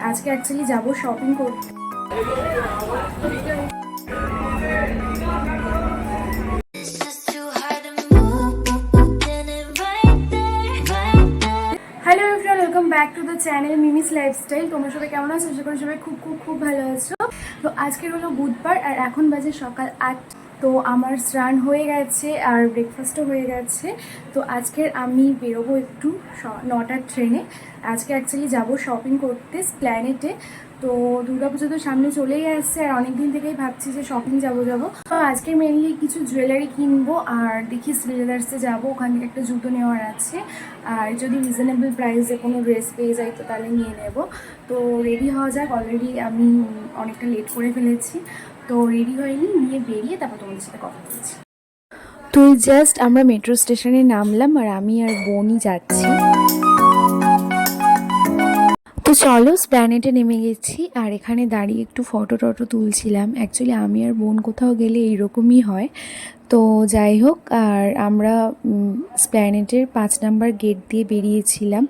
আজকে অ্যাকচুয়ালি যাবো শপিং করতে। Hello everyone, welcome back to the channel Mimi's lifestyle. তোমরা সবাই কেমন আছো? আশা করি সবাই খুব খুব খুব ভালো আছো। তো আজকে হলো বুধবার আর এখন বাজে সকাল 8। তো আমার স্নান হয়ে গেছে আর ব্রেকফাস্টও হয়ে গেছে। তো আজকের আমি বেরোবো একটু 9টার ট্রেনে। আজকে অ্যাকচুয়ালি যাবো শপিং করতে স্প্ল্যানেটে। তো দুর্গাপুজো তো সামনে চলেই আসছে আর অনেক দিন থেকেই ভাবছি যে শপিং যাবো। তো আজকে মেনলি কিছু জুয়েলারি কিনবো আর দেখি শ্রীলেদার্সে যাবো, ওখান থেকে একটা জুতো নেওয়ার আছে। আর যদি রিজনেবল প্রাইসে কোনো ড্রেস পেয়ে যাই তো তাহলে নিয়ে নেব। তো রেডি হওয়া যাক, অলরেডি আমি অনেকটা লেট করে ফেলেছি। তো রেডি হয়নি, নিয়ে বেরিয়ে তারপর তোমাদের সাথে কথা বলছি। তো জাস্ট আমরা মেট্রো স্টেশনে নামলাম আর আমি আর বোনই যাচ্ছি। তো চলো স্প্ল্যানেটে নেমে গেছি আর এখানে দাঁড়িয়ে একটু ফটো তুলছিলাম। অ্যাকচুয়ালি আমি আর বোন কোথাও গেলে এইরকমই হয়। তো যাই হোক, আর আমরা স্প্ল্যানেটের 5 নাম্বার গেট দিয়ে বেরিয়েছিলাম।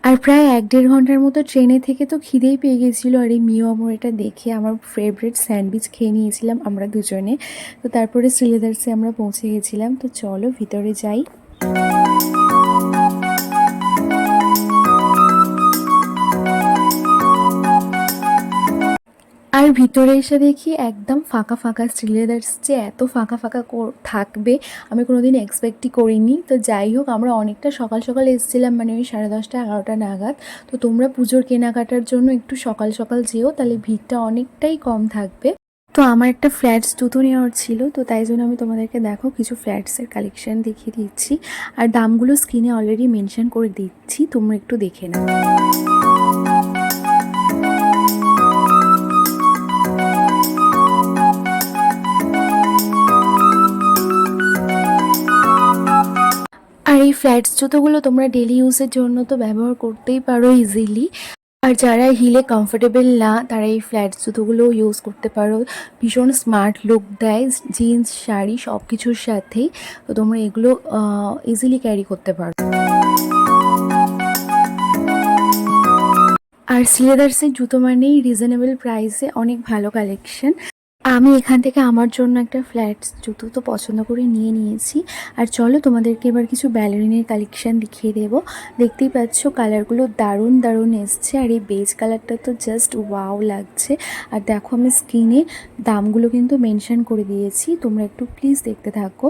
আর প্রায় 1-1.5 ঘন্টার মতো ট্রেনে থেকে তো খিদেই পেয়ে গেছিলো। আর এই মিও আমর এটা দেখে আমার ফেভারিট স্যান্ডউইচ খেয়ে নিয়েছিলাম আমরা দুজনে। তো তারপরে শ্রীলেদার্সে আমরা পৌঁছে গেছিলাম। তো চলো ভিতরে যাই। আর ভিতরে এসে দেখি একদম ফাঁকা ফাঁকা। শ্রীলেদার্স যে এত ফাঁকা ফাঁকা থাকবে আমি কোনোদিন এক্সপেক্টই করিনি। তো যাই হোক, আমরা অনেকটা সকাল সকাল এসেছিলাম, মানে ওই 10:30-11টা নাগাদ। তো তোমরা পুজোর কেনাকাটার জন্য একটু সকাল সকাল যেও, তাহলে ভিড়টা অনেকটাই কম থাকবে। তো আমার একটা ফ্ল্যাটস জুতো নেওয়ার ছিল, তো তাই জন্য আমি তোমাদেরকে দেখো কিছু ফ্ল্যাটসের কালেকশান দেখিয়ে দিচ্ছি। আর দামগুলো স্ক্রিনে অলরেডি মেনশন করে দিচ্ছি, তোমরা একটু দেখে নাও। আর এই ফ্ল্যাটস জুতোগুলো তোমরা ডেলি ইউজের জন্য তো ব্যবহার করতেই পারো ইজিলি। আর যারা হিলে কমফোর্টেবল না তারা এই ফ্ল্যাটস জুতোগুলো ইউজ করতে পারো। ভীষণ স্মার্ট লুক দেয় জিন্স শাড়ি সব কিছুর সাথেই। তো তোমরা এগুলো ইজিলি ক্যারি করতে পারো। আর শ্রীলেদার্সের জুতো মানেই রিজনেবল প্রাইসে অনেক ভালো কালেকশন। আমি এখান থেকে আমার জন্য একটা ফ্ল্যাটস জুতো তো পছন্দ করে নিয়ে নিয়েছি। আর চলো তোমাদেরকে এবার কিছু ব্যালারিনের কালেকশান দেখিয়ে দেবো। দেখতেই পাচ্ছ কালারগুলো দারুণ দারুণ এসছে। আর এই বেজ কালারটা তো জাস্ট ওয়াও লাগছে। আর দেখো আমি স্ক্রিনে দামগুলো কিন্তু মেনশন করে দিয়েছি, তোমরা একটু প্লিজ দেখতে থাকো।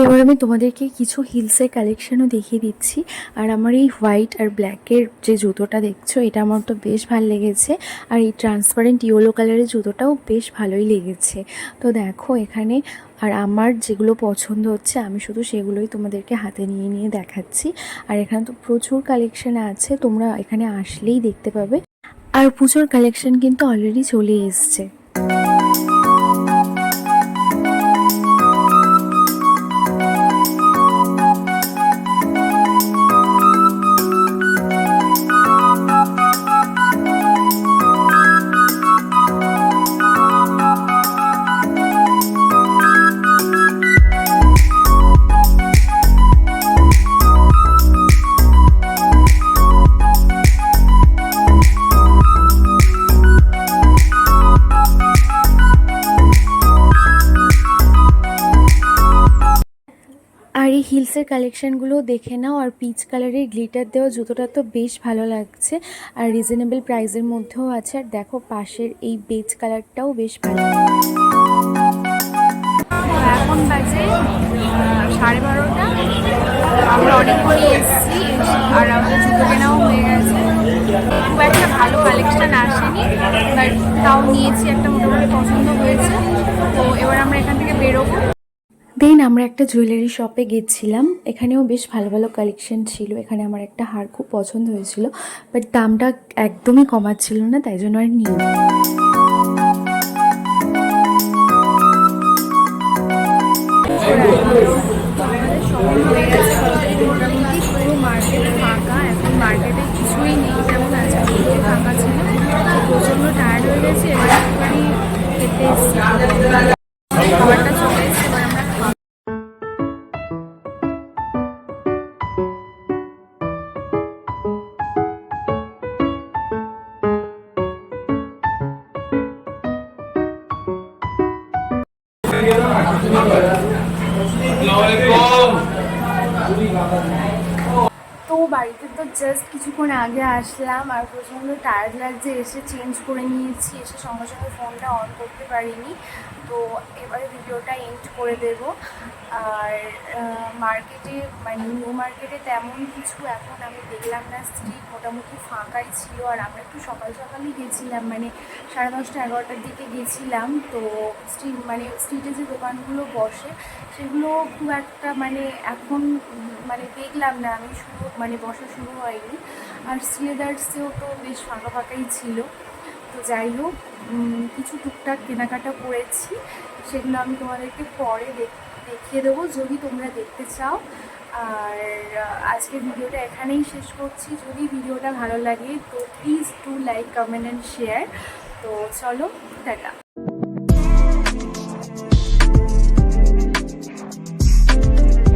এবার আমি তোমাদেরকে কিছু হিলসের কালেকশানও দেখিয়ে দিচ্ছি। আর আমার এই হোয়াইট আর ব্ল্যাকের যে জুতোটা দেখছো এটা আমার তো বেশ ভালো লেগেছে। আর এই ট্রান্সপারেন্ট ইয়েলো কালারের জুতোটাও বেশ ভালোই লেগেছে। তো দেখো এখানে, আর আমার যেগুলো পছন্দ হচ্ছে আমি শুধু সেগুলোই তোমাদেরকে হাতে নিয়ে নিয়ে দেখাচ্ছি। আর এখানে তো প্রচুর কালেকশান আছে, তোমরা এখানে আসলেই দেখতে পাবে। আর পুজোর কালেকশান কিন্তু অলরেডি চলে এসছে। আর এই হিলসের কালেকশানগুলো দেখে নাও। আর পিচ কালারের গ্লিটার দেওয়া জুতোটা তো বেশ ভালো লাগছে আর রিজনেবল প্রাইসের মধ্যেও আছে। আর দেখো পাশের এই বেজ কালারটাও বেশ ভালো। এখন বাজে 12:30। আমরা অনেকক্ষণই এসেছি আর আমাদের জুতো কেনাও হয়ে গেছে। খুব একটা ভালো কালেকশান আসেনি, বাট তাও নিয়েছি, একটা মোটামুটি পছন্দ হয়েছে। তো এবার আমরা এখান থেকে বেরোবো। দেন আমরা একটা জুয়েলারি শপে গেছিলাম, এখানেও বেশ ভালো ভালো কালেকশন ছিল। এখানে আমার একটা হার খুব পছন্দ হয়েছিল, বাট দামটা একদমই কমাচ্ছিল না, তাই জন্য আর নিই। পুরো মার্কেটে ফাঁকা, এখন মার্কেটে কিছুই নেই, যেমন আজকে ফাঁকা ছিল। প্রচণ্ড টায়ার্ড হয়ে গেছে, এবার একটুখানি খেতে এসেছি। খাবারটা চলে এসেছে, এবার আমরা খাবো। তো বাড়িতে তো জাস্ট কিছুক্ষণ আগে আসলাম, আর প্রচণ্ড টায়ার্ড লাগছে, এসে চেঞ্জ করে নিয়েছি, এসে সঙ্গে সঙ্গে ফোনটা অন করতে পারিনি। তো এবারে ভিডিওটা এন্ড করে দেব। আর মার্কেটে মানে নিউ মার্কেটে তেমন কিছু এখন আমি দেখলাম না, স্ট্রিট মোটামুটি ফাঁকাই ছিল। আর আমরা একটু সকাল সকালই গেছিলাম, মানে 10:30 11টার দিকে গেছিলাম। তো স্ট্রিটে যে দোকানগুলো বসে সেগুলো খুব একটা মানে এখন মানে দেখলাম না আমি, বসা শুরু হয়নি। আর সিলেদার্সেও তো বেশ ফাঁকা ফাঁকাই ছিল। তো যাই হোক, কিছু টুকটাক কেনাকাটা করেছি, সেগুলো আমি তোমাদেরকে পরে দেখিয়ে দেবো যদি তোমরা দেখতে চাও। আর আজকের ভিডিওটা এখানেই শেষ করছি। যদি ভিডিওটা ভালো লাগে তো please do like, comment and share. তো চলো, টাটা।